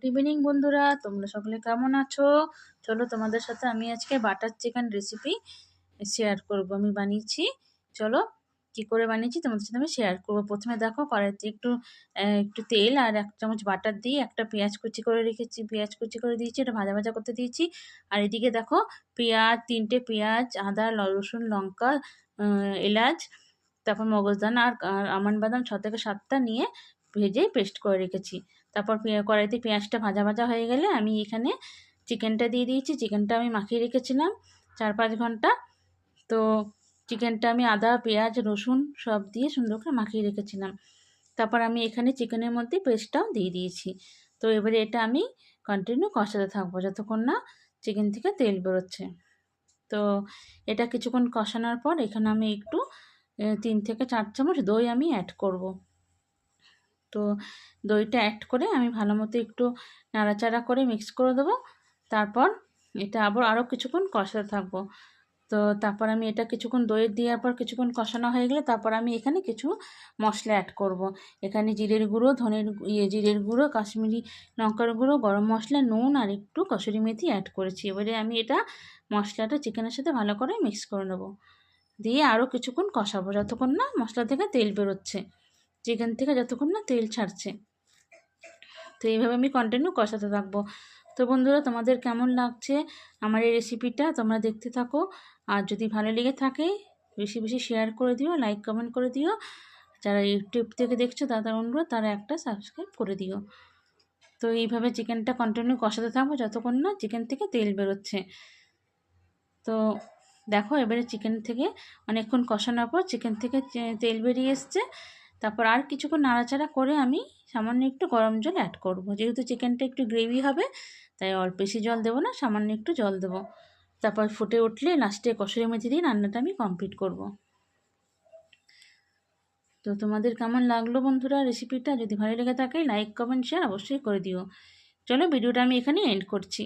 Good evening বন্ধুরা, তোমরা সকলে কেমন আছো? চলো তোমাদের সাথে আমি আজকে বাটার চিকেন রেসিপি শেয়ার করব। আমি বানিয়েছি, চলো কি করে বানিয়েছি তোমাদের সাথে আমি শেয়ার করব। প্রথমে দেখো কড়াইতে একটু তেল আর 1 চামচ বাটার দিয়ে একটা পেঁয়াজ কুচি করে রেখেছি, পেঁয়াজ কুচি করে দিয়েছি, এটা ভাজা ভাজা করতে দিয়েছি। আর এদিকে দেখো পেঁয়াজ, 3টে পেঁয়াজ, আদা, রসুন, লঙ্কা, এলাচ, তারপর মগজদানা আর আমন্ড বাদাম 6 থেকে 7টা নিয়ে ভেজে পেস্ট করে রেখেছি। তারপর কড়াইতে পেঁয়াজটা ভাজা ভাজা হয়ে গেলে আমি এখানে চিকেনটা দিয়ে দিয়েছি। চিকেনটা আমি মাখিয়ে রেখেছিলাম 4-5 ঘন্টা। তো চিকেনটা আমি আদা, পেঁয়াজ, রসুন সব দিয়ে সুন্দর করে মাখিয়ে রেখেছিলাম। তারপর আমি এখানে চিকেনের মধ্যে পেস্টটাও দিয়ে দিয়েছি। তো এবারে এটা আমি কন্টিনিউ কষাতে থাকবো যতক্ষণ না চিকেন থেকে তেল বেরোচ্ছে। তো এটা কিছুক্ষণ কষানোর পর এখানে আমি একটু 3 থেকে 4 চামচ দই আমি অ্যাড করব। তো দইটা অ্যাড করে আমি ভালো মতো একটু নাড়াচাড়া করে মিক্স করে দেবো। তারপর এটা আরও কিছুক্ষণ কষাতে থাকবো। তো তারপর আমি এটা কিছুক্ষণ দই দেওয়ার পর কিছুক্ষণ কষানো হয়ে গেলে তারপর আমি এখানে কিছু মশলা অ্যাড করব। এখানে জিরের গুঁড়ো, জিরের গুঁড়ো, কাশ্মীরি লঙ্কার গুঁড়ো, গরম মশলা, নুন আর একটু কসুরি মেথি অ্যাড করেছি। এবারে আমি এটা মশলাটা চিকেনের সাথে ভালো করে মিক্স করে নেবো, দিয়ে আরও কিছুক্ষণ কষাবো যতক্ষণ না মশলা থেকে তেল বেরোচ্ছে, চিকেন থেকে যতক্ষণ না তেল ছাড়ছে। তো এইভাবে আমি কন্টিনিউ কষাতে থাকবো। তো বন্ধুরা, তোমাদের কেমন লাগছে আমার এই রেসিপিটা তোমরা দেখতে থাকো। আর যদি ভালো লেগে থাকে বেশি বেশি শেয়ার করে দিও, লাইক কমেন্ট করে দিও। যারা ইউটিউব থেকে দেখছো তাদের অনুরোধ তারা একটা সাবস্ক্রাইব করে দিও। তো এইভাবে চিকেনটা কন্টিনিউ কষাতে থাকবো যতক্ষণ না চিকেন থেকে তেল বেরোচ্ছে। তো দেখো এবারে চিকেন থেকে অনেকক্ষণ কষানোর পর চিকেন থেকে তেল বেরিয়ে এসছে। তারপর আর কিছুক্ষণ নাড়াচাড়া করে আমি সামান্য একটু গরম জল অ্যাড করব। যেহেতু চিকেনটা একটু গ্রেভি হবে তাই অল্প বেশি জল দেবো না, সামান্য একটু জল দেবো। তারপর ফুটে উঠলে লাস্টে কসুরি মেথি দিয়ে রান্নাটা আমি কমপ্লিট করব। তো তোমাদের কেমন লাগলো বন্ধুরা রেসিপিটা? যদি ভালো লেগে থাকে লাইক কমেন্ট শেয়ার অবশ্যই করে দিও। চলো ভিডিওটা আমি এখানে এন্ড করছি।